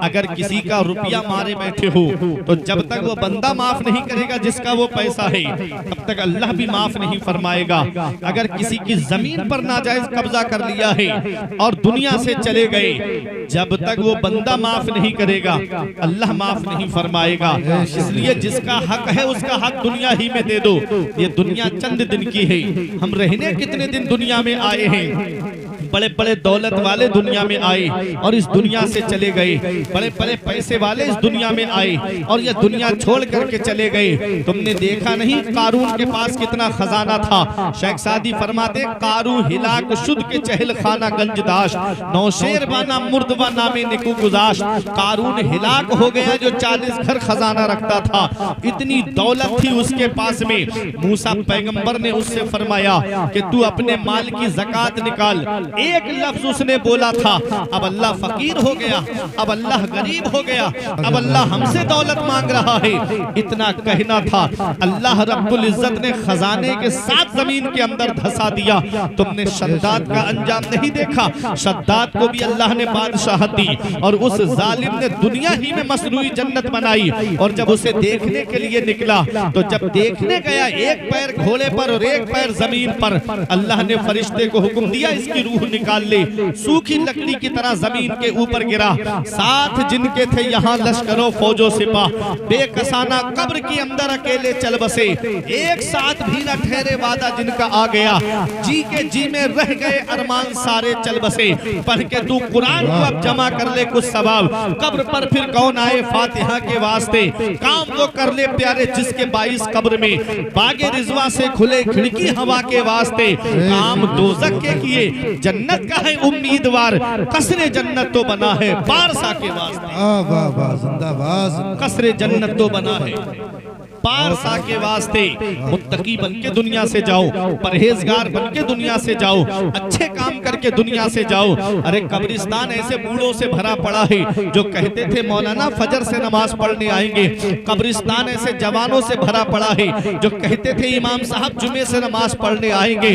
अगर किसी का रुपया मारे बैठे हो तो जब तक वो बंदा माफ नहीं करेगा जिसका वो पैसा है, तब तक अल्लाह भी माफ नहीं फरमाएगा। अगर किसी की जमीन पर नाजायज कब्जा कर लिया है और दुनिया से चले गए, जब तक वो बंदा माफ नहीं करेगा अल्लाह माफ नहीं फरमाएगा। इसलिए जिसका हक है उसका हक दुनिया ही में दे दो। ये दुनिया चंद दिन की है, हम रहने कितने दिन दुनिया में आए हैं। बड़े बड़े दौलत वाले दुनिया में आए और इस दुनिया से चले गए, बड़े बड़े पैसे वाले इस दुनिया में आए और ये दुनिया छोड़ करके चले गए। तुमने देखा नहीं कारून के पास कितना खजाना था। शेख सादी फरमाते कारू हिलाक शुद्ध के चहल खाना गंजदाश, नौशेर बाना मुर्दवा नामे निकू गुजाश। कारून हिलाक हो गया जो 40 घर खजाना रखता था, इतनी दौलत थी उसके पास में। मूसा पैगंबर ने उससे फरमाया कि तू अपने माल की ज़कात निकाल। एक लफ्ज उसने बोला था, अब अल्लाह फकीर हो गया, अब अल्लाह गरीब हो गया, अब अल्लाह हमसे दौलत मांग रहा है। इतना कहना था, अल्लाह रब्बुल इज्जत ने खजाने के साथ जमीन के अंदर धंसा दिया। तुमने शद्दाद का अंजाम नहीं देखा। शद्दाद को भी अल्लाह ने बादशाहत दी और उस जालिम ने दुनिया ही में मसनूई जन्नत बनाई। और जब उसे देखने के लिए निकला तो जब देखने गया, एक पैर घोड़े पर और एक पैर जमीन पर, अल्लाह ने फरिश्ते को हुक्म दिया इसकी रूह निकाल ले। सूखी लकड़ी की तरह जमीन के ऊपर गिरा। साथ जिनके थे यहाँ लश्करों फौजों सिपाह, बेकसाना कब्र के अंदर अकेले चल बसे। एक साथ भी न ठहरे वादा जिनका आ गया, जी के जी में रह गए अरमान सारे चल बसे। पढ़ के तू कुरान को अब जमा कर ले कुछ सवाब, कब्र पर फिर कौन आए फातिहा के वास्ते। काम वो कर ले प्यारे जिसके 22 कब्र में, बागे रिजवा से खुले खिड़की हवा के वास्ते। काम दोज़ख के किए जन्नत का है उम्मीदवार, कसरे जन्नत तो बना है पारसा के वास्ते। कसरे जन्नत तो बना है पारसा के वास्ते। मुत्तकी बनके दुनिया से जाओ, परहेजगार बनके दुनिया से जाओ, अच्छे काम करके दुनिया से जाओ। अरे कब्रिस्तान ऐसे बूढ़ों से भरा पड़ा है जो कहते थे मौलाना फजर से नमाज पढ़ने आएंगे। कब्रिस्तान ऐसे जवानों से भरा पड़ा है जो कहते थे इमाम साहब जुमे से नमाज पढ़ने आएंगे।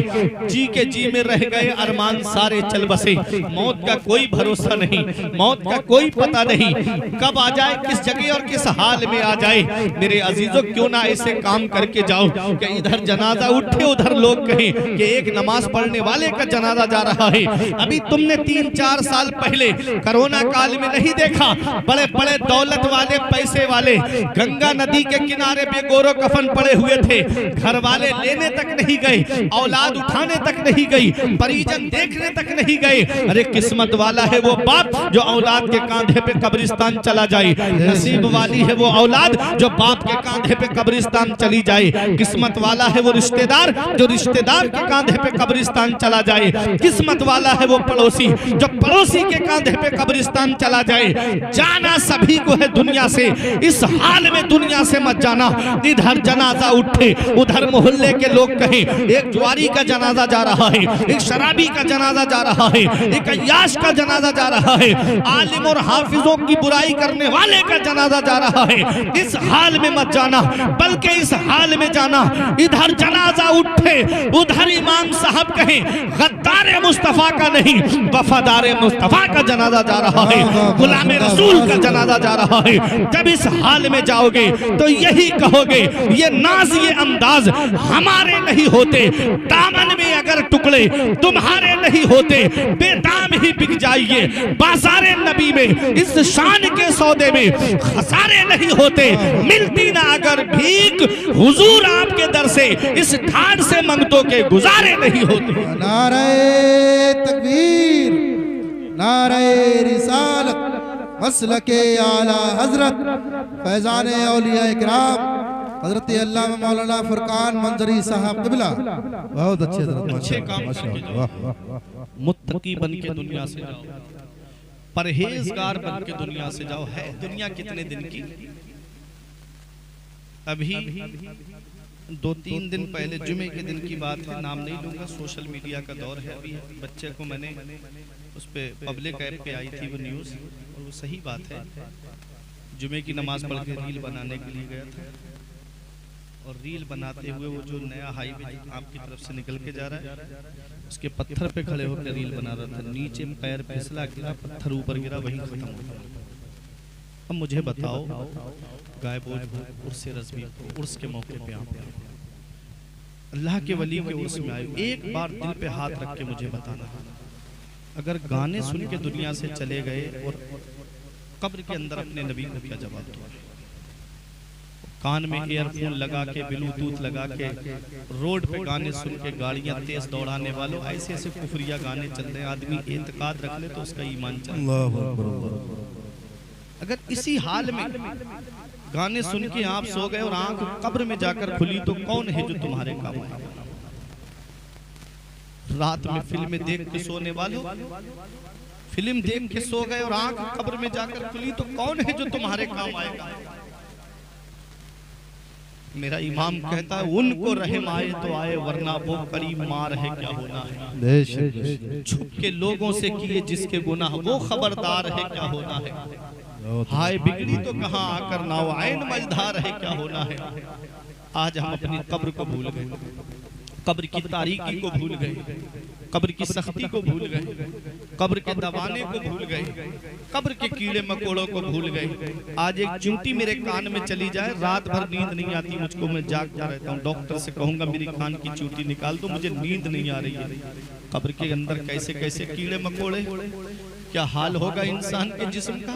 जी के जी में रह गए अरमान सारे चल बसे। मौत का कोई भरोसा नहीं, मौत का कोई पता नहीं, कब आ जाए, किस जगह और किस हाल में आ जाए। मेरे अजीजों क्यों ना ऐसे काम करके जाओ कि इधर जनाजा उठे उधर लोग कहें कि एक नमाज पढ़ने वाले का जनाजा जा रहा है। अभी तुमने 3-4 साल पहले कोरोना काल में नहीं देखा, बड़े बड़े दौलत वाले पैसे वाले गंगा नदी के किनारे बेगोरो कफन पड़े हुए थे। घर वाले लेने तक नहीं गए, औलाद उठाने तक नहीं गई, परिजन देखने तक नहीं गए। अरे किस्मत वाला है वो बाप जो औलाद के कांधे पे कब्रिस्तान चला जाए, नसीब वाली है वो औलाद जो बाप के कांधे पे कब्रिस्तान चली जाए। किस्मत वाला है वो रिश्तेदार जो रिश्तेदार के कांधे पे कब्रिस्तान चला जाए। किस्मत वाला है वो पड़ोसी जो पड़ोसी के कांधे पे कब्रिस्तान चला जाए। जाना सभी को है दुनिया से, इस हाल में दुनिया से मत जाना। इधर जनाजा उठे उधर मोहल्ले के लोग कहें एक जुआरी का जनाजा जा रहा है, एक शराबी का जनाजा जा रहा है, एक अय्याश का जनाजा जा रहा है, आलिम और हाफिजों की बुराई करने वाले का जनाजा जा रहा है। इस हाल में मत जाना, बल्कि इस हाल में जाना इधर जनाजा उठे उधर इमाम साहब कहें गद्दार मुस्तफा का नहीं वफादार मुस्तफा का जनाजा जा रहा है, गुलाम रसूल का जनाजा जा रहा है। जब इस हाल में जाओगे तो यही कहोगे ये नाज ये अंदाज हमारे नहीं होते, दामन में अगर टुकड़े तुम्हारे नहीं होते, बेदाम ही बिक जाइए बाजारे नबी में। इस शान के सौदे में खसारे नहीं होते, मिलती ना अगर भीख हुजूर आपके दर से इस ठाट से मंगतों के गुजारे नहीं होते। नारे तकबीर, नारे रिसालत, मसलके आला हजरत फैजान औलिया इकराम हजरत अल्लामा मौलाना फुरकान मंजरी साहब क़िबला। बहुत अच्छे काम, मुत्तकी बन के दुनिया से जाओ, परहेजगार बन के दुनिया से जाओ। है दुनिया कितने दिन की? अभी 2-3 दिन पहले जुमे के दिन की बात है, नाम नहीं लूंगा, सोशल मीडिया का दौर है। अभी बच्चे को मैंने उस पे पब्लिक ऐप पे आई थी वो न्यूज़, और वो सही बात है। जुमे की नमाज पढ़ के रील बनाने के लिए गया था, और रील बनाते हुए वो जो नया हाईवे आपकी तरफ से निकल के जा रहा है उसके पत्थर पे खड़े होकर रील बना रहा था। नीचे पैर फिसला गिरा, पत्थर ऊपर गिरा, वहीं खत्म हो गया। अब मुझे बताओ, गायबोज उर्स रज़वी उर्स के मौके पे आप अल्लाह के वली के उर्स में आए, एक बार दिल पे हाथ रख के मुझे बताना, अगर गाने सुन के दुनिया से चले गए और कब्र के अंदर अपने नबी को क्या जवाब दो? कान में ईयरफोन लगा के, ब्लूटूथ लगा के, रोड पे गाने सुन के, गाड़ियां तेज दौड़ाने वालों, ऐसे ऐसे कुफरिया गाने चल रहे हैं। आदमी एतकाद रख ले तो उसका ईमान चले। अगर इसी हाल में गाने सुन के आप सो गए और आंख कब्र में जाकर खुली तो कौन है जो तुम्हारे काम आएगा? रात में फिल्में देख के सोने वालों, फिल्म देख के सो गए और आंख कब्र में जाकर खुली तो कौन है जो तुम्हारे काम आएगा? मेरा इमाम कहता है, उनको रहम आए तो आए, वरना वो करीब मार है क्या होना है। छुप के लोगों से किए जिसके गुनाह, वो खबरदार है क्या होना है। हाय बिगड़ी तो कहाँ आकर नाव, आयन मझधार है क्या होना है। आज हम अपनी कब्र को भूल गए, कब्र की तारीकी को भूल गए, कब्र की सख्ती को भूल गए, कब्र के दबाने को भूल गए, कब्र के कीड़े मकोड़ों को भूल गए। आज एक चींटी मेरे कान में चली जाए, रात भर नींद नहीं आती मुझको, मैं जागता रहता हूँ। डॉक्टर से कहूंगा मेरी कान की चींटी निकाल दो, मुझे नींद नहीं आ रही है। कब्र के अंदर कैसे कैसे कीड़े मकोड़े, क्या हाल होगा इंसान के जिस्म का?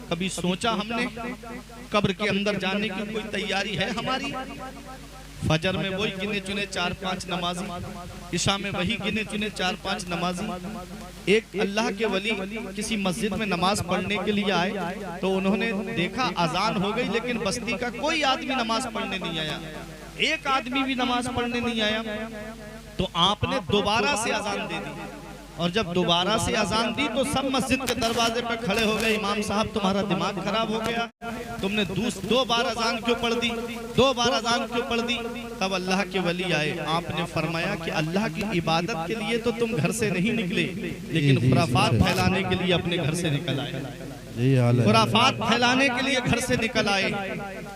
कभी सोचा हमने कब्र के अंदर जाने की कोई तैयारी है हमारी? फजर में वही गिने चुने 4-5 नमाजी, इशा में वही गिने चुने 4-5 नमाजी। एक अल्लाह के वली किसी मस्जिद में नमाज पढ़ने के लिए आए तो उन्होंने देखा अजान हो गई, लेकिन बस्ती का कोई आदमी नमाज पढ़ने नहीं आया, एक आदमी भी नमाज पढ़ने नहीं आया। तो आपने दोबारा से अजान दे दी, और जब दोबारा से अजान दी तो सब मस्जिद के दरवाजे पर खड़े हो गए, इमाम साहब तुम्हारा दिमाग खराब हो गया, तुमने 2 बार अजान क्यों पढ़ दी, 2 बार अजान क्यों पढ़ दी? तब अल्लाह के वली आए, आपने फरमाया कि अल्लाह की इबादत के लिए तो तुम घर से नहीं निकले, लेकिन खुराफात फैलाने के लिए अपने घर से निकल आए। खुराफात फैलाने के लिए घर से निकल आए।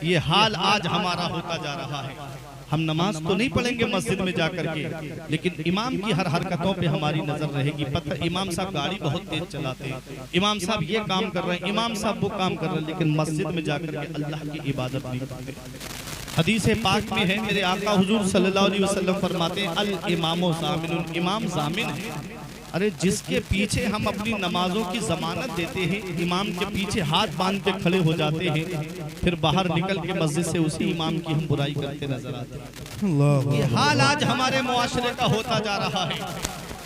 ये हाल आज हमारा होता जा रहा है। हम नमाज तो नहीं पढ़ेंगे मस्जिद में जाकर के, लेकिन इमाम की हर हरकतों पे हमारी नजर रहेगी। पता इमाम साहब गाड़ी बहुत तेज चलाते हैं, इमाम साहब ये काम कर रहे हैं, इमाम साहब वो काम कर रहे हैं, लेकिन मस्जिद में जाकर के अल्लाह की इबादत नहीं करते। हदीस पाक में है, मेरे आका हुजूर सल्लल्लाहु अलैहि वसल्लम फरमाते हैं, अल इमामो ज़ामिनुन, इमाम ज़ामिन है। अरे जिसके पीछे हम अपनी नमाजों की जमानत देते हैं, इमाम के पीछे हाथ बांध के खड़े हो जाते हैं, फिर बाहर निकल के मस्जिद से उसी इमाम की हम बुराई करते नजर आते हैं। ये हाल आज हमारे मुआशरे का होता जा रहा है।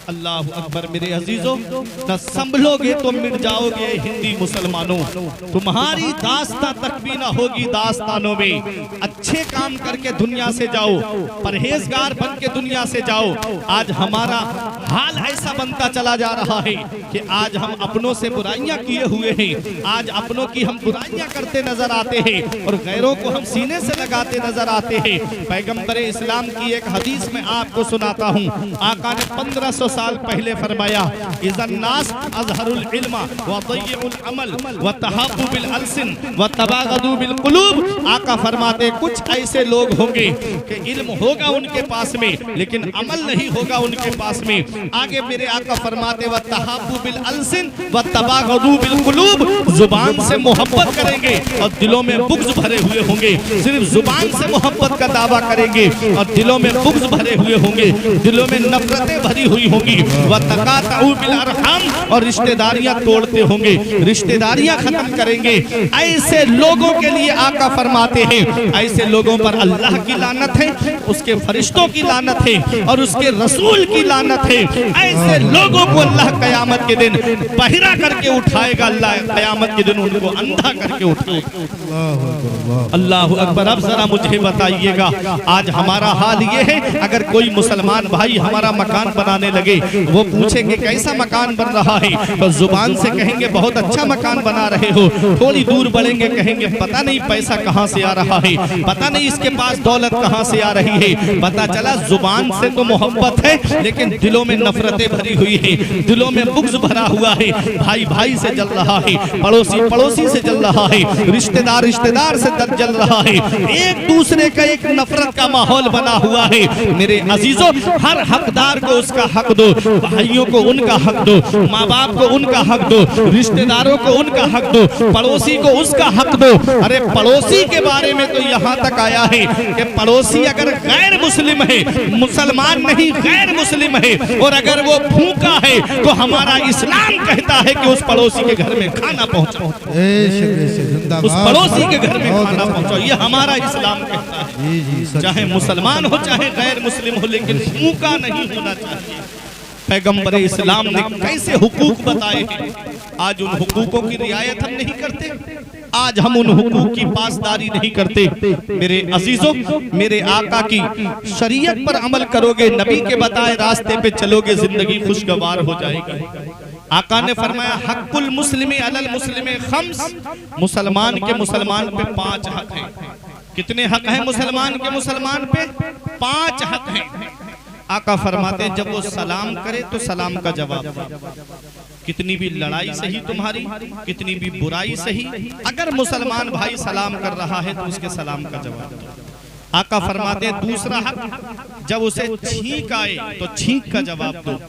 अल्लाह अकबर। मेरे अजीजों, न संभलोगे तो मिट जाओगे हिंदी मुसलमानों, तुम्हारी दास्तां तक भी ना होगी दास्तानों में। अच्छे काम करके दुनिया से जाओ, परहेजगार बन के दुनिया से जाओ। आज हमारा हाल ऐसा बनता चला जा रहा है कि आज हम अपनों से बुराइयां किए हुए हैं, आज अपनों की हम बुराइयां करते नजर आते हैं और गैरों को हम सीने से लगाते नजर आते हैं। पैगंबर इस्लाम की एक हदीस में आपको सुनाता हूँ, आका ने 1500 साल पहले फरमाया, इज़न नास अज़हरुल इल्मा व ज़य्युल अमल व तहाबु बिल अलसिन व तबागदु बिल कुलूब। आका फरमाते कुछ ऐसे लोग होंगे कि इल्म होगा उनके पास में लेकिन अमल नहीं होगा उनके पास में। आगे मेरे आका फरमाते व तहाबु बिल अलसिन व तबागदु बिल कुलूब, जुबान से मोहब्बत करेंगे और दिलों में बुग़्ज़ भरे हुए होंगे। सिर्फ जुबान से मोहब्बत का दावा करेंगे और दिलों में बुग़्ज़ भरे हुए होंगे, दिलों में नफरतें भरी हुई होंगी। वतकातउ बिल अरहम, और रिश्तेदारियां तोड़ते होंगे, रिश्तेदारियां खत्म करेंगे। ऐसे लोगों के लिए आका फरमाते हैं, ऐसे लोगों पर अल्लाह की लानत है, उसके फरिश्तों की लानत है और उसके रसूल की लानत है। ऐसे लोगों को अल्लाह कयामत के दिन बहिरा करके उठाएगा, अल्लाह कयामत के दिन उनको अंधा करके उठाएगा। अल्लाह अकबर। अब जरा मुझे बताइएगा, आज हमारा हाल ये है, अगर कोई मुसलमान भाई हमारा मकान बनाने लगे, वो पूछेंगे कैसा मकान बन रहा है, तो जुबान से कहेंगे बहुत अच्छा मकान बना रहे हो। थोड़ी दूर बढ़ेंगे, कहेंगे पता नहीं पैसा कहाँ से आ रहा है, पता नहीं इसके पास दौलत कहाँ से आ रही है। पता चला जुबान से तो मोहब्बत है लेकिन दिलों में नफरतें भरी हुई है, दिलों में बुग़्ज़ भरा हुआ है। भाई भाई से जल रहा है, पड़ोसी पड़ोसी से जल रहा है, रिश्तेदार रिश्तेदार से जल रहा है, एक दूसरे का एक नफरत का माहौल बना हुआ है। मेरे अजीजों, हर हकदार को उसका हक दो, दो, भाइयों को उनका हक दो, माँ बाप को उनका हक दो, रिश्तेदारों को उनका हक दो, पड़ोसी को उसका हक दो। अरे पड़ोसी के बारे में तो यहाँ तक आया है कि पड़ोसी अगर गैर मुस्लिम है, मुसलमान नहीं गैर मुस्लिम है, और अगर वो भूखा है तो हमारा इस्लाम कहता है कि उस पड़ोसी के घर में खाना पहुँचाओ, उस पड़ोसी के घर में खाना पहुँचाओ। ये हमारा इस्लाम कहता है। चाहे मुसलमान हो चाहे गैर मुस्लिम हो, लेकिन भूखा नहीं होना चाहिए। पैगंबर इस्लाम ने कैसे हुकूक बताए हैं, आज उन हुकूकों की रियायत हम नहीं करते, आज हम उन हुकूक की पासदारी नहीं करते। मेरे अजीजों, मेरे आका की शरीयत पर अमल करोगे, नबी के बताए रास्ते पे चलोगे, जिंदगी खुशगवार हो जाएगी। आका ने फरमाया हक्कुल मुस्लिमी अलल मुस्लिमी खम्स, मुसलमान के मुसलमान पे 5 हक हैं। कितने हक हैं मुसलमान के मुसलमान पे? 5 हक हैं। आका फरमाते हैं जब वो सलाम करे तो सलाम का जवाब दो। कितनी भी लड़ाई सही तुम्हारी, कितनी भी बुराई सही, अगर मुसलमान भाई सलाम कर रहा है तो उसके सलाम का जवाब दो। आका फरमाते हैं दूसरा हक, जब उसे छींक आए तो छींक का जवाब दो।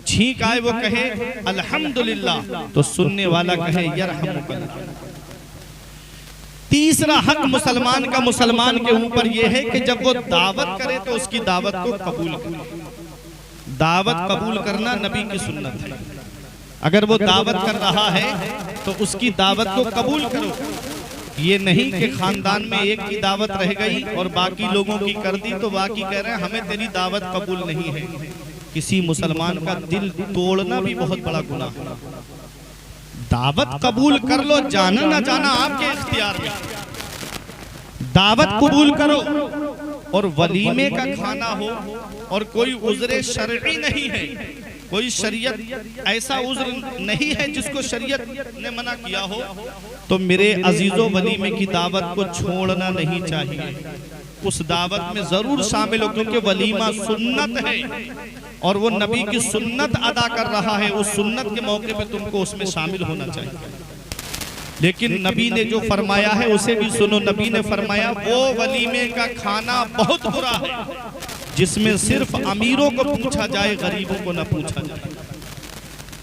छींक आए वो कहे अल्हम्दुलिल्लाह, तो सुनने वाला कहे यरहमुकल्लाह। तीसरा हक मुसलमान का मुसलमान के ऊपर यह है कि जब वो दावत करे तो उसकी दावत को कबूल करे। दावत कबूल करना नबी की सुन्नत है। अगर वो दावत कर रहा है तो उसकी दावत को कबूल करो। ये नहीं कि खानदान में एक की दावत रह गई और बाकी लोगों की कर दी तो बाकी कह रहे हैं हमें तेरी दावत कबूल नहीं है। किसी मुसलमान का दिल तोड़ना भी बहुत बड़ा गुनाह है। दावत कबूल कर लो, जाना ना जाना आपके इख्तियार में। दावत कबूल करो, और वलीमे का खाना हो और कोई उज़्र शरई नहीं है, कोई शरीयत ऐसा उज़्र नहीं है जिसको शरीयत ने मना किया हो, तो मेरे अजीजों वलीमे की दावत को छोड़ना नहीं चाहिए। उस दावत में जरूर शामिल हो, क्योंकि वलीमा सुन्नत है और वो नबी की सुन्नत अदा कर रहा है। उस सुन्नत के मौके पे तुमको उसमें शामिल होना चाहिए। लेकिन नबी ने जो फरमाया है उसे भी सुनो। नबी ने फरमाया वो वलीमे का खाना बहुत बुरा है जिसमें सिर्फ अमीरों को पूछा जाए, गरीबों को न पूछा जाए।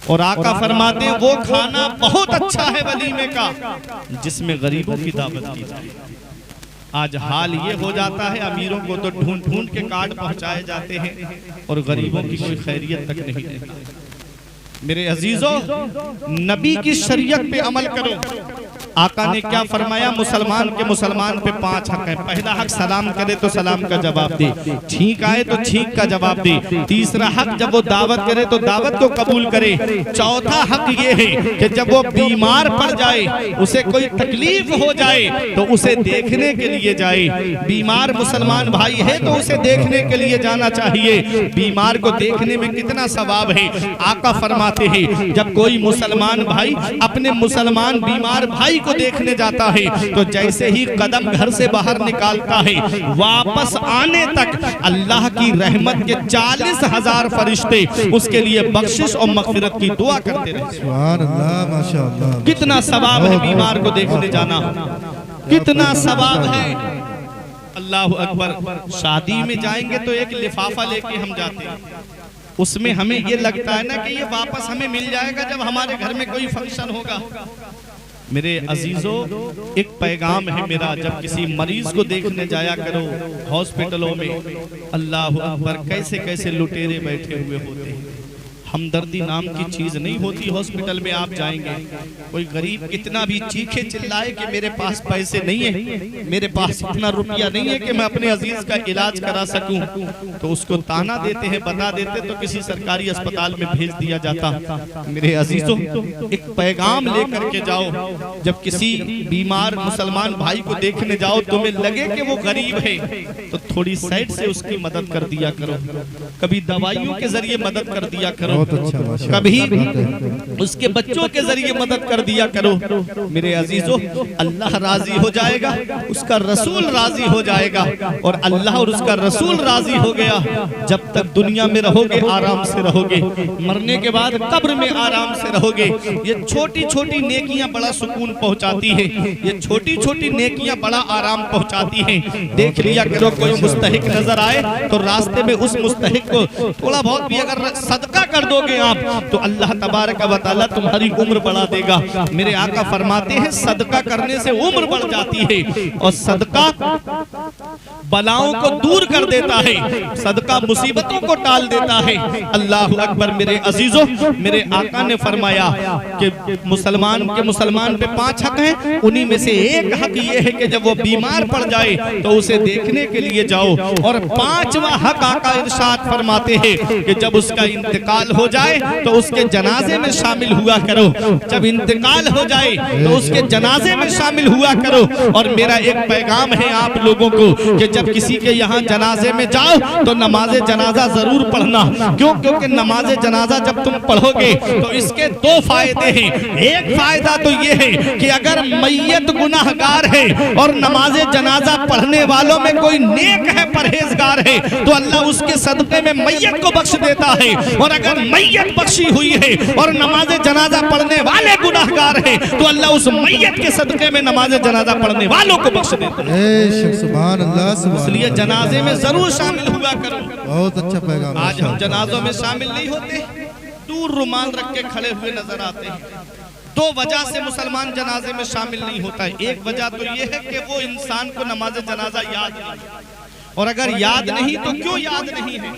और आका फरमाते हैं वो खाना बहुत अच्छा है वलीमे का जिसमें गरीबों की दावत की जाए। आज हाल ये हो जाता है, अमीरों को तो ढूंढ ढूंढ के कार्ड पहुंचाए जाते हैं और गरीबों की कोई खैरियत तक नहीं रहती। मेरे अजीजों, नबी की शरीयत पे अमल करो। आका ने क्या फरमाया, मुसलमान के मुसलमान पे 5 हक हैं। पहला हक सलाम करे तो सलाम का जवाब दे, छींक आए तो छींक का जवाब दे। तीसरा हक जब वो दावत करे तो दावत को कबूल करे। चौथा हक ये है कि जब वो बीमार पड़ जाए, उसे कोई तकलीफ हो जाए तो उसे देखने के लिए जाए। बीमार मुसलमान भाई है तो उसे देखने के लिए जाना चाहिए। बीमार को देखने में कितना सवाब है। आका फरमाते हैं जब कोई मुसलमान भाई अपने मुसलमान बीमार भाई को देखने जाता है तो जैसे ही कदम घर से बाहर निकालता है, वापस आने तक अल्लाह की रहमत के 40,000 फरिश्ते उसके लिए बख्शिश और मगफिरत की दुआ करते रहते हैं। सुभान अल्लाह, माशाअल्लाह। कितना सवाब है बीमार को देखने जाना, कितना सवाब है। अल्लाह अकबर। शादी में जाएंगे तो एक लिफाफा लेके हम जाते हैं, उसमें हमें ये लगता है ना कि ये वापस हमें मिल जाएगा जब हमारे घर में कोई फंक्शन होगा। मेरे अजीजों, एक पैगाम है मेरा, जब किसी मरीज को देखने जाया करो हॉस्पिटलों में, अल्लाह अकबर, कैसे कैसे लुटेरे बैठे हुए होते हैं। हमदर्दी नाम की चीज नहीं होती। हॉस्पिटल में आप जाएंगे, कोई गरीब कितना भी चीखे चिल्लाए कि मेरे पास पैसे नहीं है, मेरे पास इतना रुपया नहीं है कि मैं अपने अजीज का इलाज करा सकूं, तो उसको ताना देते हैं, बता देते तो किसी सरकारी अस्पताल में भेज दिया जाता। मेरे अजीजों, एक पैगाम लेकर के जाओ। जब किसी बीमार मुसलमान भाई को देखने जाओ, तुम्हें लगे कि वो गरीब है तो थोड़ी साइड से उसकी मदद कर दिया करो। कभी दवाइयों के जरिए मदद कर दिया करो। बहुत अच्छा माशाअल्लाह। कभी उसके बच्चों के जरिए मदद कर दिया करो। मेरे अजीजों, अल्लाह राजी हो जाएगा, उसका रसूल राजी हो जाएगा, और अल्लाह और उसका रसूल राजी हो गया, जब तक दुनिया में रहोगे आराम से रहोगे, मरने के बाद कब्र में आराम से रहोगे। ये छोटी छोटी नेकियां बड़ा सुकून पहुंचाती है, ये छोटी छोटी नेकियां बड़ा आराम पहुंचाती हैं। देख लिया करो, कोई मुस्तहिक नजर आए तो रास्ते में उस मुस्तहिक को थोड़ा बहुत भी अगर सदका कर दोगे आप, तो अल्लाह तबारक व तआला तुम्हारी उम्र बढ़ा देगा। मेरे आका फरमाते हैं सदका करने से उम्र बढ़ जाती है, और सदका बलाओं को दूर कर देता है, सदका मुसीबतों को टाल देता है। अल्लाह अकबर। मेरे अजीजों, मेरे आका ने फरमाया कि मुसलमान पे 5 हक हैं, उन्हीं में से एक हक ये है कि जब वो बीमार पड़ जाए तो उसे देखने के लिए जाओ, और 5वां हक आका इरशाद फरमाते हैं कि जब उसका इंतकाल हो जाए तो उसके जनाजे में शामिल हुआ करो। जब इंतकाल हो जाए तो उसके जनाजे में शामिल हुआ करो। और मेरा एक पैगाम है आप लोगों को कि जब किसी के यहाँ जनाजे में जाओ तो नमाज जनाजा जरूर पढ़ना। क्यों? क्योंकि नमाज जनाजा जब तुम पढ़ोगे तो इसके 2 फायदे हैं। एक फायदा तो ये है कि अगर मैयत गुनाहगार है और नमाज जनाजा पढ़ने वालों में कोई नेक है, परहेजगार है, तो अल्लाह उसके सदक़े में मैयत को बख्श देता है। और अगर मैयत बख्शी हुई है और नमाज जनाजा पढ़ने वाले गुनाहगार है, तो अल्लाह उस मैयत के सदक़े में नमाज जनाजा पढ़ने वालों को बख्श देता है। सुभान अल्लाह। इसलिए जनाजे में जरूर शामिल हुआ करो। बहुत अच्छा पैगाम। आज हम जनाजों में शामिल नहीं होते, दूर रुमाल रख के खड़े हुए नजर आते हैं। 2 वजह से मुसलमान जनाजे में शामिल नहीं होता है। एक वजह तो ये है कि वो इंसान को नमाज जनाजा याद नहीं, और अगर याद नहीं तो क्यों याद नहीं है?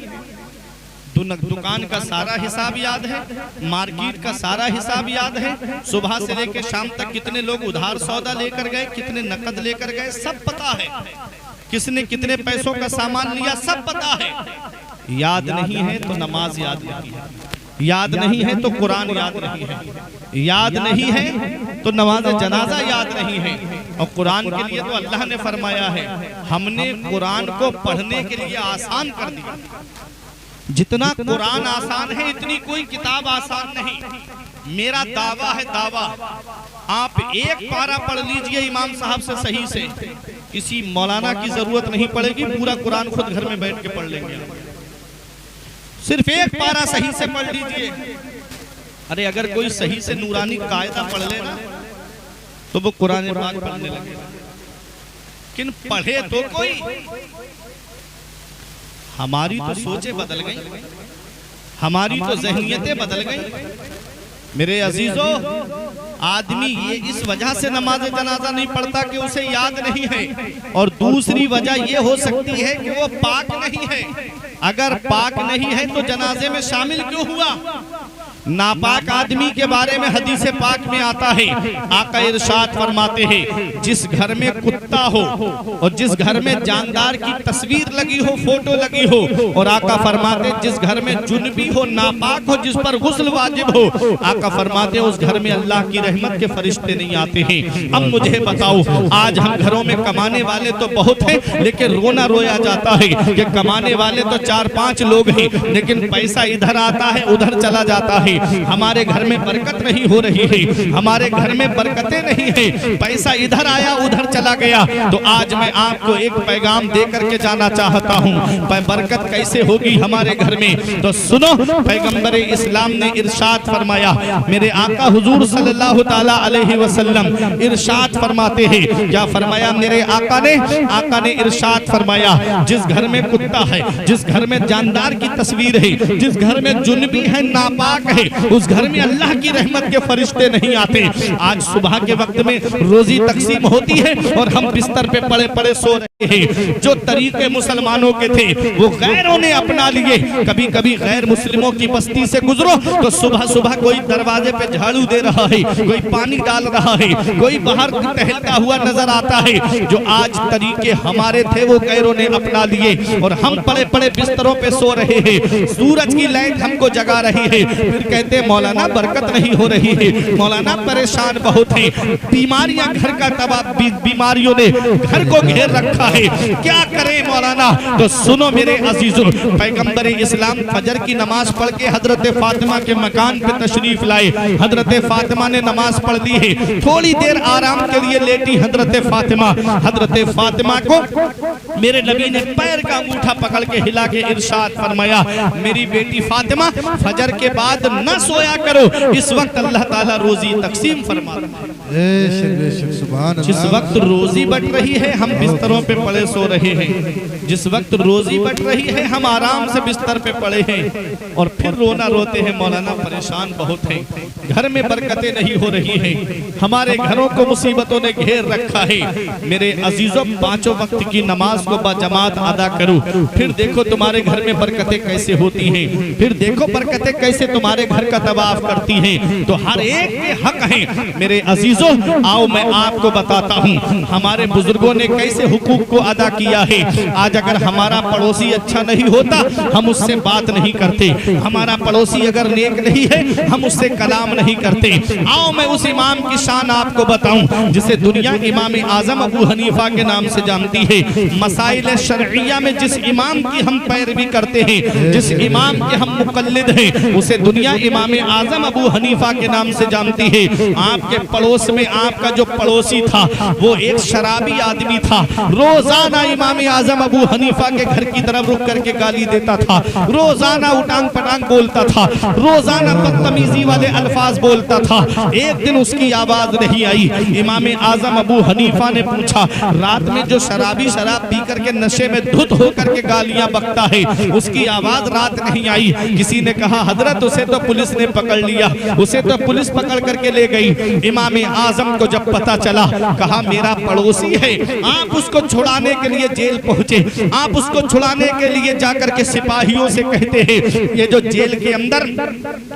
दुकान का सारा हिसाब याद है, मार्केट का सारा हिसाब याद है, सुबह से लेकर शाम तक कितने लोग उधार सौदा लेकर गए, कितने नकद लेकर गए, सब पता है। किसने कितने पैसों का सामान लिया, सब पता है। याद नहीं है तो नमाज याद नहीं है, याद नहीं है तो कुरान याद नहीं है, याद नहीं है तो नमाज जनाजा याद नहीं है। और कुरान के लिए तो अल्लाह ने फरमाया है, हमने कुरान को पढ़ने के लिए आसान कर दिया। जितना कुरान आसान है इतनी कोई किताब आसान नहीं। मेरा दावा है, दावा, आप एक पारा पढ़ लीजिए इमाम साहब से सही से, किसी मौलाना की जरूरत नहीं पड़ेगी, पूरा कुरान खुद घर में बैठ के पढ़ लेंगे। सिर्फ एक पारा सही से पढ़ लीजिए। अरे अगर कोई सही से नूरानी कायदा पढ़ लेना तो वो कुरान पाक पढ़ने लगे, लेकिन पढ़े तो कोई। हमारी तो सोचें बदल गई, हमारी तो ज़हनियतें बदल गई। मेरे अजीजों, आदमी ये इस वजह से नमाज जनाजा नहीं पढ़ता कि उसे याद नहीं है, और दूसरी वजह ये हो सकती है कि वो पाक नहीं है। अगर पाक नहीं है तो जनाजे में शामिल क्यों हुआ? नापाक आदमी के बारे में हदीस पाक में आता है, आका इरशाद फरमाते हैं, जिस घर में कुत्ता हो और जिस घर में जानदार की तस्वीर लगी हो, फोटो लगी हो, और आका फरमाते जिस घर में जुनबी हो, नापाक हो, जिस पर गुस्ल वाजिब हो, आका फरमाते उस घर में अल्लाह की रहमत के फरिश्ते नहीं आते हैं। अब मुझे बताओ, आज हम घरों में कमाने वाले तो बहुत हैं, लेकिन रोना रोया जाता है कि कमाने वाले तो 4-5 लोग हैं, लेकिन पैसा इधर आता है उधर चला जाता है। हमारे घर में बरकत नहीं हो रही है, हमारे घर में बरकतें नहीं है, पैसा इधर आया उधर चला गया। तो आज मैं आपको एक पैगाम दे करके जाना चाहता हूँ, बरकत कैसे होगी हमारे घर में। तो सुनो, पैगंबर इस्लाम ने इरशाद फरमाया, मेरे आका हुजूर सल्लल्लाहु ताला अलैहि वसल्लम इरशाद फरमाते हैं, क्या फरमाया मेरे आका ने इरशाद फरमाया, जिस घर में कुत्ता है, जिस घर में जानदार की तस्वीर है, जिस घर में जुनबी है, नापाक है, उस घर में अल्लाह की रहमत के फरिश्ते नहीं आते। आज सुबह के वक्त में रोजी तकसीम होती है और हम बिस्तर पे पड़े पड़े सो रहे हैं। जो तरीके मुसलमानों के थे वो गैरों ने अपना लिए। कभी कभी गैर मुस्लिमों की बस्ती से गुजरो तो सुबह सुबह कोई दरवाजे पे झाड़ू दे रहा है, कोई पानी डाल रहा है, कोई बाहर टहलता हुआ नजर आता है। जो आज तरीके हमारे थे वो गैरों ने अपना लिए और हम पड़े पड़े बिस्तरों पे सो रहे हैं। सूरज की लाइट हमको जगा रही है, फिर कहते मौलाना बरकत नहीं हो रही है, मौलाना परेशान बहुत है, बीमारियां घर का तबाह, बीमारियों ने घर को घेर रखा होता है, क्या करें मौलाना? तो सुनो मेरे अजीजों, पैगंबर इस्लाम फजर की नमाज पढ़ के हजरत फातिमा के मकान पे तशरीफ लाए। हजरत फातिमा ने नमाज पढ़ ली है, थोड़ी देर आराम के लिए लेटी हजरत फातिमा। हजरत फातिमा को मेरे नबी ने पैर का अंगूठा पकड़ के हिला के इरशाद फरमाया, मेरी बेटी फातिमा फजर के बाद न सोया करो, इस वक्त अल्लाह ताला रोजी तकसीम फरमाता है। जिस वक्त रोजी बट रही है हम बिस्तरों पे पड़े सो रहे हैं, जिस वक्त रोजी बट रही है हम आराम से बिस्तर पे पड़े हैं और फिर रोना रोते हैं मौलाना, परेशान बहुत हैं, घर में बरकतें नहीं हो रही हैं, हमारे घरों को मुसीबतों ने घेर रखा है। मेरे अजीजों, पांचों वक्त की नमाज को बाजमात अदा करो, फिर देखो तुम्हारे घर में बरकतें कैसे होती हैं, फिर देखो बरकतें कैसे तुम्हारे घर का तवाफ करती हैं। तो हर एक के हक हैं मेरे अजीजों। आओ मैं आपको बताता हूँ हमारे बुजुर्गों ने कैसे हुकूक को अदा किया है। आज अगर हमारा पड़ोसी अच्छा नहीं होता हम उससे बात नहीं करते, हमारा पड़ोसी अगर नेक नहीं है हम उससे कलाम नहीं करते। आओ मैं उस इमाम की शान आपको बताऊं जिसे दुनिया इमाम आजम अबू हनीफा के नाम से जानती है। मसाइल शरइया में जिस इमाम की हम पैरवी करते हैं, जिस इमाम के हम मुकल्लिद हैं, उसे दुनिया इमाम आजम अबू हनीफा के नाम से जानती है। आपके पड़ोस में आपका जो पड़ोसी था वो एक शराबी आदमी था, रोजाना इमाम आजम अबू हनीफा के घर की तरफ रुक करके गाली देता था, रोजाना उटांग पटांग बोलता था, रोजाना बदतमीजी वाले अल्फाज बोलता था। एक दिन उसकी आवाज नहीं आई। इमाम आजम अबू हनीफा ने पूछा, रात में जो शराबी शराब पी करके नशे में धुत होकर के गालियां बकता है उसकी आवाज रात नहीं आई। किसी ने कहा, हजरत उसे तो पुलिस ने पकड़ लिया, उसे तो पुलिस पकड़ करके ले गई। इमाम आजम को जब पता चला, कहा मेरा पड़ोसी है, आप उसको छुड़ाने के लिए जेल पहुंचे, आप उसको छुड़ाने के लिए जाकर के सिपाहियों से कहते हैं ये जो जेल के अंदर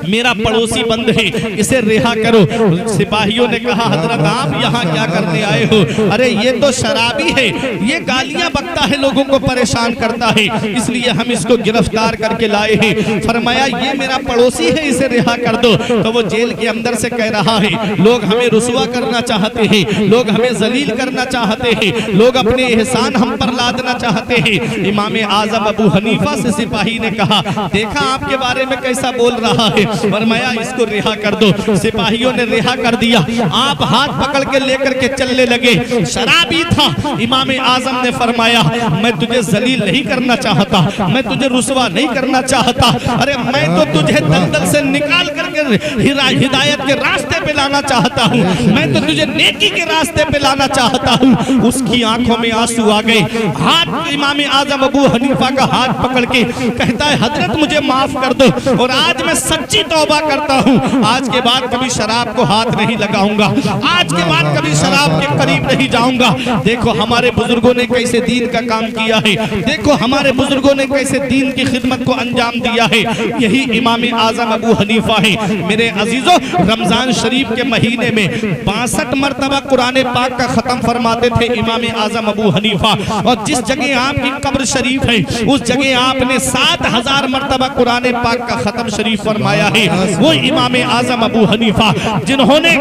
मेरा पड़ोसी बंद है इसे रिहा करो। सिपाहियों ने कहा, हजरत आप यहाँ क्या करने आए हो? अरे ये तो शराबी है, ये गालियां बकता है, लोगों को परेशान करता है, इसलिए हम इसको गिरफ्तार करके लाए हैं। फरमाया ये मेरा पड़ोसी है, इसे रिहा कर दो। तो वो जेल के अंदर से कह रहा है, लोग हमें रुसवा करना चाहते हैं, लोग हमें जलील करना चाहते हैं, लोग अपने एहसान हम पर लादना चाहते हैं। इमाम आजम अबू हनीफा से सिपाही ने कहा, देखा आपके बारे में कैसा बोल रहा है, फरमाया इसको रिहा कर दो। सिपाहियों ने रिहा कर दिया। आप हाथ पकड़ के लेकर के चलने लगे। शराबी था। इमाम आजम ने फरमाया, मैं तुझे जलील नहीं करना चाहता, मैं तुझे रुसवा नहीं करना चाहता, अरे मैं तो तुझे दलदल से निकाल करके हिदायत के रास्ते पे लाना चाहता हूँ, मैं तो तुझे नेकी के रास्ते पे लाना चाहता हूँ। उसकी आंखों में आंसू आ गए। हाथ इमाम आजम अबू हनीफा का हाथ पकड़ के कहता है, हजरत मुझे माफ कर दो और आज मैं सच्ची तौबा करता हूँ, आज के बाद कभी शराब को हाथ नहीं लगाऊंगा, आज के बाद कभी शराब के करीब नहीं जाऊंगा। देखो हमारे बुजुर्गों ने कैसे दीन का काम किया है, देखो हमारे बुजुर्गों ने कैसे दीन की खिदमत को अंजाम दिया है। यही इमाम आजम अबू हनीफा है। मेरे अजीजों, रमजान शरीफ के महीने में 62 मरतबा कुरान पाक का खत्म फरमाते थे इमाम आजम अबू हनीफा। और जिस जगह आपकी कब्र शरीफ है उस जगह आपने 7000 मरतबा कुरान पाक का खत्म शरीफ फरमाया है। वो इमाम आजम अबू हनीफा जिन्होंने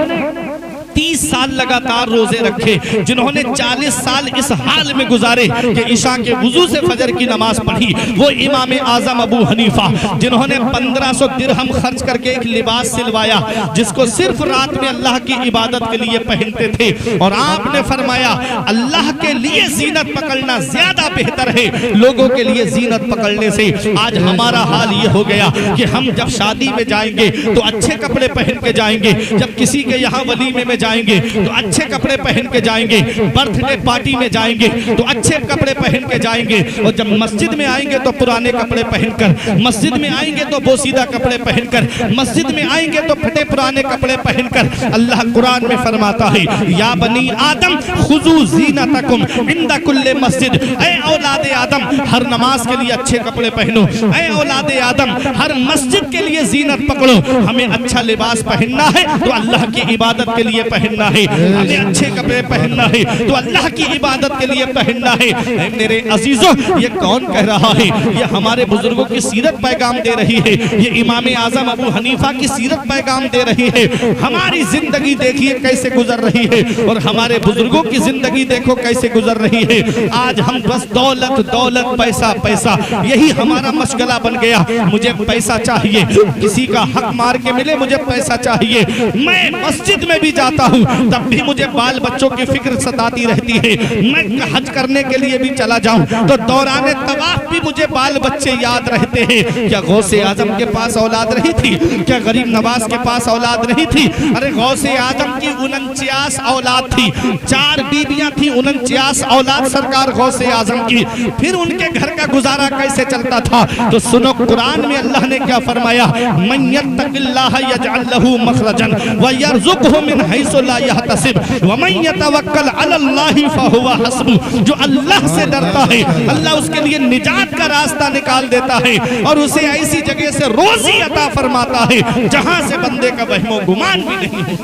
30 साल लगातार रोजे रखे, जिन्होंने 40 साल इस हाल में गुजारे कि ईशा के वुजू से फजर की नमाज पढ़ी, वो इमाम आजम अबू हनीफा जिन्होंने 1500 दिरहम खर्च करके एक लिबास सिलवाया जिसको सिर्फ रात में अल्लाह की इबादत के लिए पहनते थे। और आपने फरमाया, अल्लाह के लिए जीनत पकड़ना ज्यादा बेहतर है लोगों के लिए जीनत पकड़ने से। आज हमारा हाल ये हो गया कि हम जब शादी में जाएंगे तो अच्छे कपड़े पहन के जाएंगे, जब किसी के यहाँ वलीमे में जाएंगे तो अच्छे कपड़े पहन के जाएंगे, बर्थडे पार्टी में जाएंगे तो अच्छे कपड़े पहन के जाएंगे, और जब मस्जिद में आएंगे तो पुराने कपड़े पहनकर, मस्जिद में आएंगे तो बोसीदा कपड़े पहनकर, मस्जिद में आएंगे तो फटे पुराने कपड़े पहनकर। अल्लाह कुरान में फरमाता है, या बनी आदम खुजू ज़ीनतकुम इंदा कुल्ले मस्जिद, ऐ औलादे आदम हर नमाज के लिए अच्छे कपड़े पहनो, ऐ औलादे आदम हर मस्जिद के लिए जीनत पकड़ो। हमें अच्छा लिबास पहनना है तो अल्लाह की इबादत के लिए पहनना है, हमें अच्छे कपड़े पहनना है, तो अल्लाह की इबादत के लिए पहनना है। मेरे अजीजों, ये कौन कह रहा है? ये हमारे बुजुर्गों की सीरत पैगाम दे रही है, ये इमाम आजम अबू हनीफा की सीरत पैगाम दे रही है। हमारी जिंदगी देखिए कैसे गुजर रही है और हमारे बुजुर्गों की जिंदगी देखो कैसे गुजर रही है। आज हम बस दौलत दौलत, पैसा पैसा, यही हमारा मशगला बन गया। मुझे पैसा चाहिए, किसी का हक मार के मिले मुझे पैसा चाहिए। मैं मस्जिद में भी जाता हूँ तब भी मुझे बाल बच्चों की फिक्र सताती रहती है। मैं हज करने के लिए भी चला जाऊं तो दौरान तवाफ भी मुझे बाल बच्चे याद रहते हैं। क्या गौसे आजम के पास औलाद रही थी? क्या गरीब नवाज के पास औलाद नहीं थी? अरे गौसे आजम की 49 औलाद थी, 4 बीबियां थी, 49 औलाद सरकार गौसे आजम की। फिर उनके घर का गुजारा कैसे चलता था? तो सुनो कुरान में अल्लाह ने क्या फरमाया, मन यत्तकिल्लाह यजअल लहू मखरजन व यरज़ुकहु मिन हैसु ला यहतसिब व मन यतवक्कल अलल्लाहि फहुवा हस्बुह। जो अल्लाह से डरता है अल्लाह उसके लिए निजात का रास्ता निकाल देता है और उसे ऐसी जगह से रोजी अता फरमाता है जहां से बंदे का वहमो गुमान भी नहीं हो।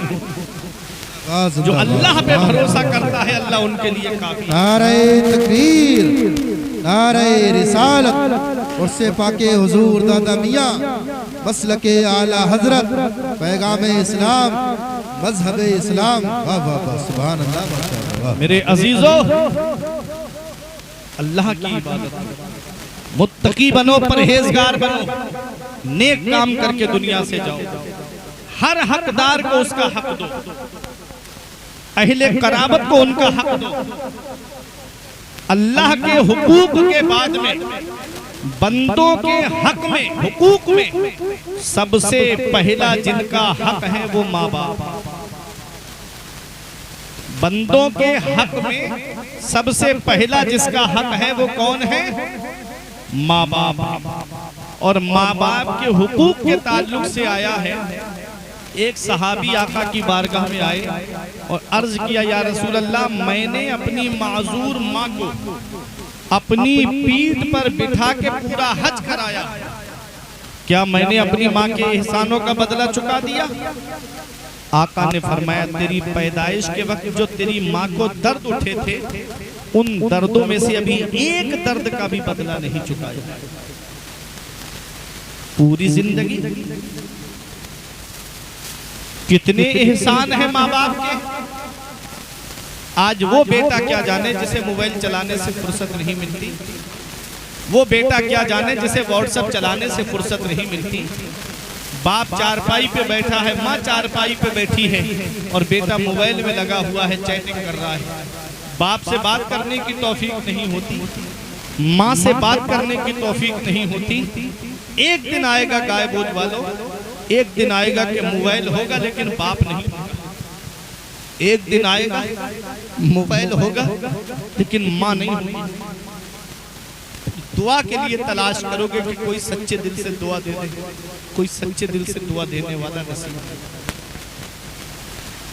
जो अल्लाह पे भरोसा करता है अल्लाह उनके लिए काफी। नारे तकबीर, नारे रिसालत, और से पाके हुजूर दादा मियाँ मसलके आला हजरत, पैगाम इस्लाम, मजहब इस्लाम। वाह वाह वाह, सुभान अल्लाह, माशाअल्लाह। मेरे अजीजों, अल्लाह की इबादत, मुत्तकी बनो, परहेजगार बनो, नेक काम करके दुनिया से जाओ, हर हकदार को उसका हक दो, अहले कराबत को उनका हक दो। अल्लाह के हुकूक के बाद में बंदों के हक में, हुकूक में सबसे पहला जिनका हक है वो माँ बाप। बंदों के हक में सबसे पहला जिसका हक है वो कौन है? माँ बाप। और माँ बाप के हुकूक के ताल्लुक से आया है, एक सहाबी आका की बारगाह में आए और अर्ज किया, या रसूल अल्लाह, मैंने अपनी माजूर माँ को अपनी पीठ पर बिठा के पूरा हज कराया, क्या मैंने अपनी माँ के एहसानों का बदला चुका दिया? आका ने फरमाया, तेरी पैदाइश के वक्त जो तेरी माँ को दर्द उठे थे उन दर्दों में से अभी एक दर्द का भी बदला नहीं चुकाया। पूरी जिंदगी कितने एहसान है माँ बाप के। आज वो बेटा क्या जाने जिसे मोबाइल चलाने से फुर्सत नहीं मिलती, वो बेटा क्या जाने जिसे व्हाट्सएप चलाने से फुर्सत नहीं मिलती। बाप चारपाई पे बैठा है, माँ चारपाई पे बैठी है और बेटा मोबाइल में लगा हुआ है, चैटिंग कर रहा है। बाप से बात करने की तौफीक नहीं होती, माँ से बात करने की तौफीक नहीं होती। एक दिन आएगा गाय बोझ वालों, एक दिन आएगा कि मोबाइल होगा लेकिन बाप नहीं होगा। एक दिन आएगा मोबाइल होगा लेकिन माँ नहीं होगी। दुआ के लिए तलाश करोगे कि कोई सच्चे दिल से दुआ दे दे, कोई सच्चे दिल से दुआ देने वाला नसीब।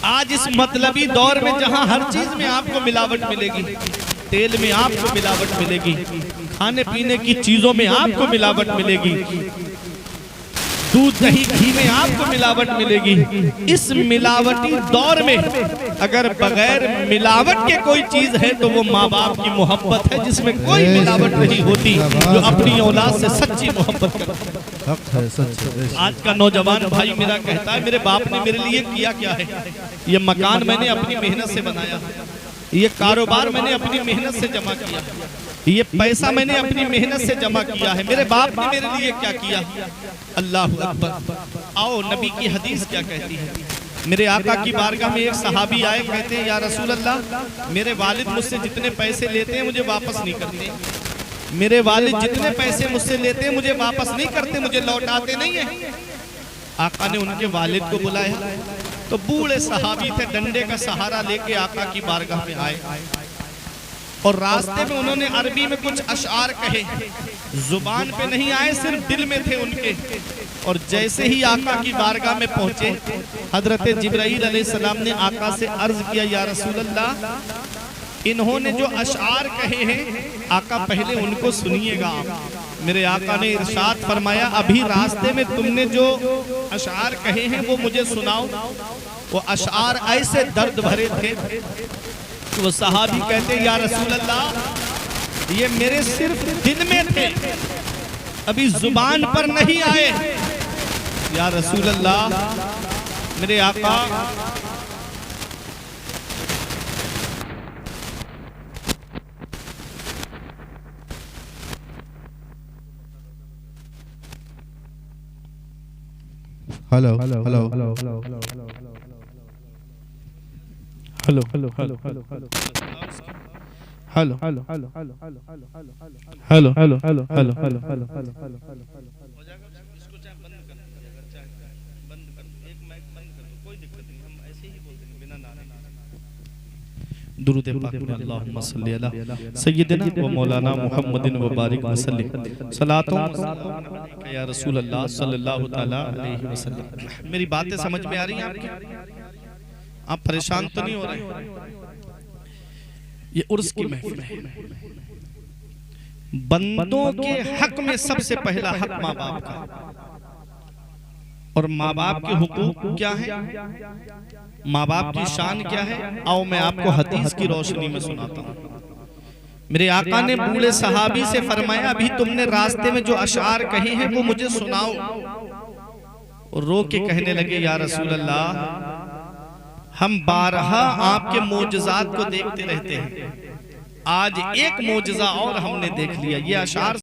आज इस मतलबी दौर में जहां हर चीज में आपको मिलावट मिलेगी, तेल में आपको मिलावट मिलेगी, खाने पीने की चीजों में आपको मिलावट मिलेगी, दूध दही घी में आपको मिलावट मिलेगी। इस मिलावटी दौर में अगर बगैर मिलावट के कोई चीज है तो वो माँ बाप की मोहब्बत है, जिसमें कोई मिलावट नहीं होती, जो अपनी औलाद से सच्ची मोहब्बत करता है। आज का नौजवान भाई मेरा कहता है, मेरे बाप ने मेरे लिए किया क्या है? ये मकान मैंने अपनी मेहनत से बनाया, ये कारोबार मैंने अपनी मेहनत से जमा किया, ये पैसा मैंने अपनी मेहनत से जमा किया है। मेरे बाप ने मेरे लिए क्या किया? अल्लाहु अकबर। आओ नबी की हदीस क्या कहती है। मेरे आका की बारगाह में एक सहाबी आए, कहते हैं, या रसूल अल्लाह, मेरे वालिद मुझसे जितने पैसे लेते हैं मुझे वापस नहीं करते, मेरे वालिद जितने पैसे मुझसे लेते हैं मुझे वापस नहीं करते, मुझे लौटाते नहीं है। आका ने उनके वालिद को बुलाया तो बूढ़े सहाबी थे, डंडे का सहारा लेके आका की बारगाह में आए और रास्ते में उन्होंने अरबी में कुछ अशआर कहे, जुबान पे नहीं आए, सिर्फ दिल में थे उनके। और जैसे ही आका की बारगाह में पहुंचे, हजरत जिब्राईल अलैहिस्सलाम ने आका से अर्ज किया, या रसूल अल्लाह, इन्होंने जो अशआर कहे हैं आका पहले उनको सुनिएगा आप। मेरे आका ने इरशाद फरमाया, अभी रास्ते में तुमने जो अशआर कहे हैं वो मुझे सुनाओ। वो अशआर ऐसे दर्द भरे थे कि वो सहाबी कहते या रसूल अल्लाह ये मेरे सिर्फ दिल में थे, अभी जुबान पर नहीं आए। या रसूल अल्लाह मेरे आका hello hello hello hello hello hello hello hello hello hello hello hello hello hello hello hello hello hello hello इसको चाहे बंद कर दो, अगर चाहे बंद कर दो, एक माइक बंद कर दो, कोई दिक्कत नहीं, हम ऐसे ही बोलते हैं बिना नारे। दुरूद पाक में अल्लाहुम्मा सल्ली अला सय्यिदिना व मौलाना मुहम्मदिन व बारिक वसल्लम सलातो या रसूल अल्लाह सल्लल्लाहु तआला अलैहि वसल्लम। मेरी बातें समझ में आ रही हैं आपकी? आप परेशान तो नहीं हो रहे? ये उर्स की महफिल है। बंदों के हक में सबसे पहला हक माँ बाप का, और माँ बाप के हुकूक क्या है, माँ बाप की शान क्या है, आओ मैं आपको हदीस की रोशनी में सुनाता हूँ। मेरे आका ने बूढ़े सहाबी से फरमाया अभी तुमने रास्ते में जो अशार कहे हैं वो मुझे सुनाओ। और रो के कहने लगे या रसूल अल्लाह हम बारहा आपके मोजज़ात को देखते रहते हैं, आज एक मोजज़ा और हमने देख लिया। ये अशार